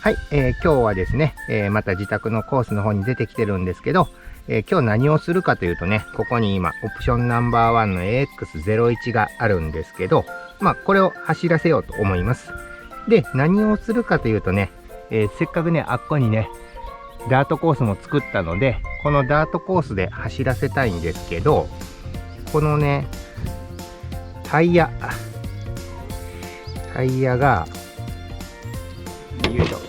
はい、今日はですね、また自宅のコースの方に出てきてるんですけど、今日何をするかというとね、ここに今、オプションナンバーワンの AX01 があるんですけど、これを走らせようと思います。で、何をするかというとね、せっかくね、あっこにね、ダートコースも作ったので、このダートコースで走らせたいんですけど、このね、タイヤが、よいしょ。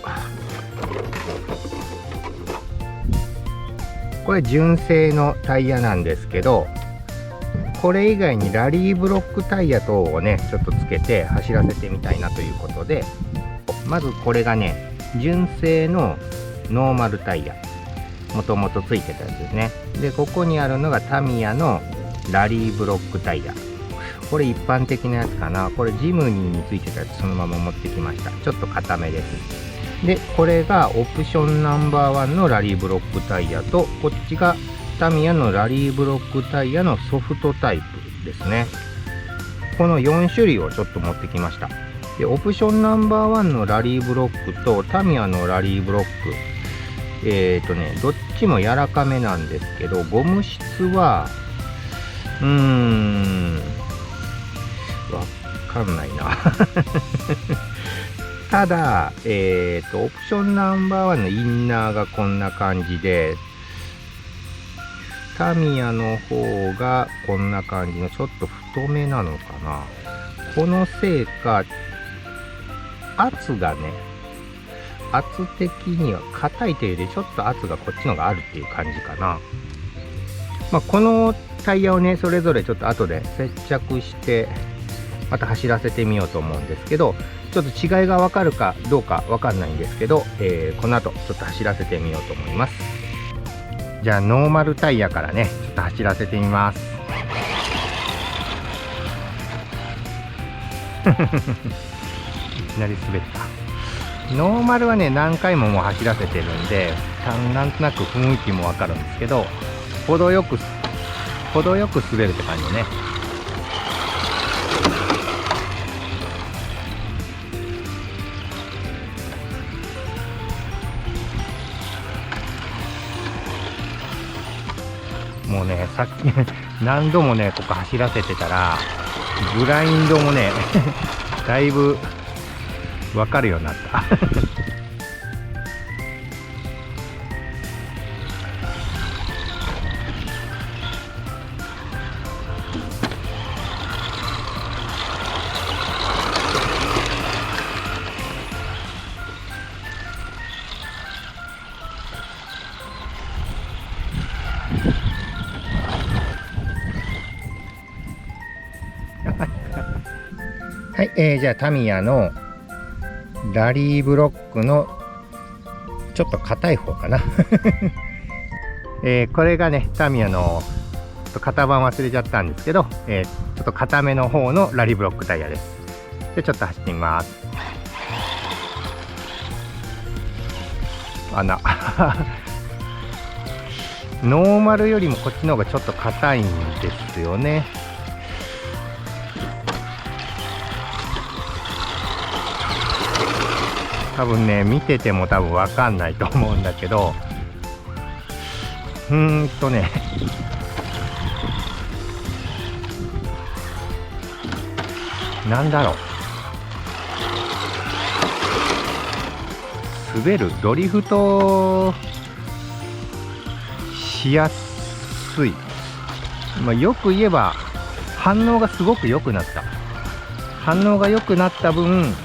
これ純正のタイヤなんですけど、これ以外にラリーブロックタイヤ等をね、ちょっとつけて走らせてみたいなということで、まずこれがね、純正のノーマルタイヤ。もともとついてたやつですね。で、ここにあるのがタミヤのラリーブロックタイヤ。これ一般的なやつかな。これジムニーについてたやつそのまま持ってきました。ちょっと固めです。で、これがオプションナンバーワンのラリーブロックタイヤと、こっちがタミヤのラリーブロックタイヤのソフトタイプですね。この4種類をちょっと持ってきました。で、オプションナンバーワンのラリーブロックとタミヤのラリーブロック、どっちも柔らかめなんですけど、ゴム質は、わかんないな。ただ、オプションナンバーワンのインナーがこんな感じで、タミヤの方がこんな感じのちょっと太めなのかな。このせいか、圧がね、圧的には硬いというよりちょっと圧がこっちのがあるっていう感じかな。このタイヤをね、それぞれちょっと後で接着してまた走らせてみようと思うんですけど、ちょっと違いがわかるかどうかわかんないんですけど、この後ちょっと走らせてみようと思います。じゃあノーマルタイヤからね、ちょっと走らせてみます。いきなり滑った。ノーマルはね、何回ももう走らせてるんで、なんとなく雰囲気もわかるんですけど、程よく滑るって感じね。もうね、さっき何度もね、ここ走らせてたら、グラインドもね、だいぶわかるようになった。はい、じゃあタミヤのラリーブロックのちょっと硬い方かな。これがね、タミヤの型番忘れちゃったんですけど、ちょっと硬めの方のラリーブロックタイヤです。で、ちょっと走ってみます。ノーマルよりもこっちの方がちょっと硬いんですよね。多分ね、見てても多分わかんないと思うんだけど、なんだろう。滑る、ドリフトしやすい。よく言えば、反応がすごく良くなった。反応が良くなった分、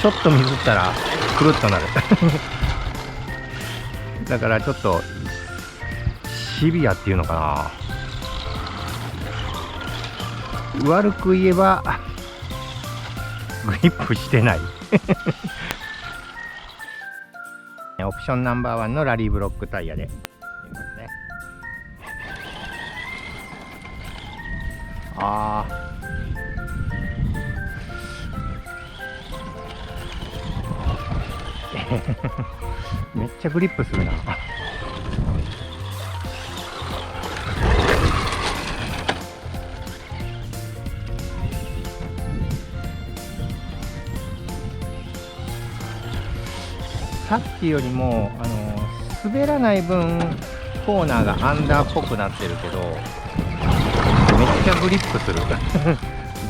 ちょっとミスったらくるっとなる。だからちょっとシビアっていうのかな。悪く言えばグリップしてない。オプションナンバーワンのラリーブロックタイヤでいますね。めっちゃグリップするな。さっきよりも滑らない分コーナーがアンダーっぽくなってるけど、めっちゃグリップする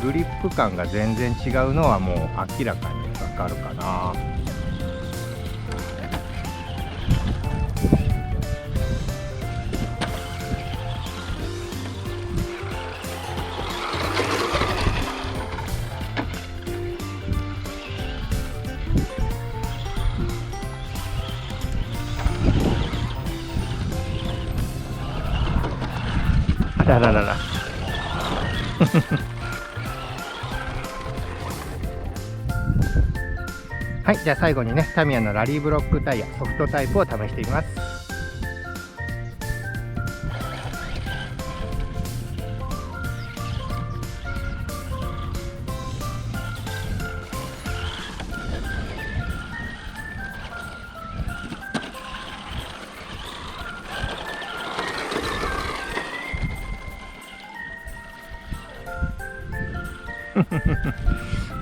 グリップ感が全然違うのはもう明らかにわかるかな。あららららはい、じゃあ最後にね、タミヤのラリーブロックタイヤソフトタイプを試してみます。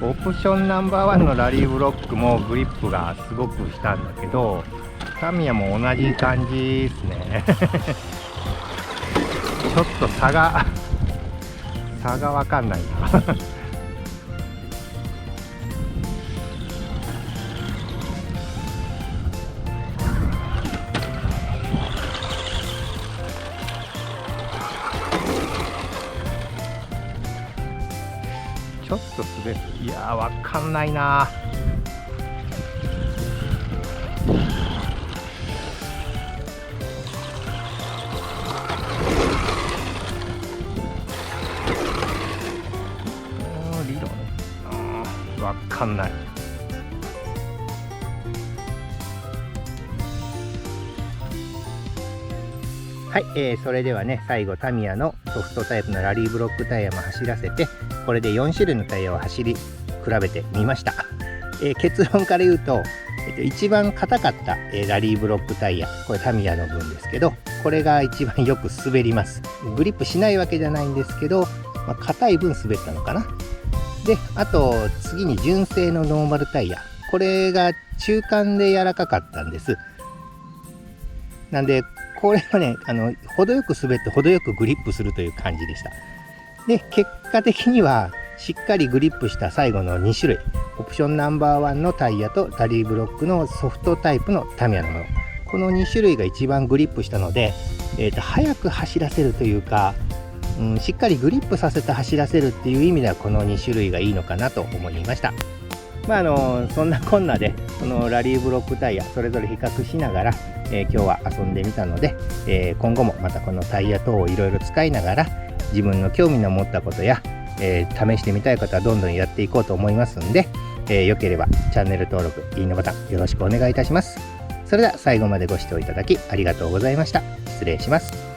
オプションナンバーワンのラリーブロックもグリップがすごくしたんだけど、タミヤも同じ感じですねちょっと差がわかんないなちょっと滑る。いやー、わかんないな。理論わかんない。はい、それではね、最後タミヤのソフトタイプのラリーブロックタイヤも走らせて、これで4種類のタイヤを走り比べてみました。結論から言うと、一番硬かった、ラリーブロックタイヤ、これタミヤの分ですけど、これが一番よく滑ります。グリップしないわけじゃないんですけど、硬い分滑ったのかな。で、あと次に純正のノーマルタイヤ、これが中間で柔らかかったんです。なんでこれはね、程よく滑って程よくグリップするという感じでした。で、結果的にはしっかりグリップした最後の2種類、オプションナンバーワンのタイヤとラリーブロックのソフトタイプのタミヤのもの、この2種類が一番グリップしたので、速く走らせるというか、しっかりグリップさせて走らせるっていう意味ではこの2種類がいいのかなと思いました。そんなこんなでこのラリーブロックタイヤそれぞれ比較しながら、今日は遊んでみたので、今後もまたこのタイヤ等をいろいろ使いながら自分の興味の持ったことや、試してみたい方はどんどんやっていこうと思いますんで、よければチャンネル登録、いいねボタンよろしくお願いいたします。それでは最後までご視聴いただきありがとうございました。失礼します。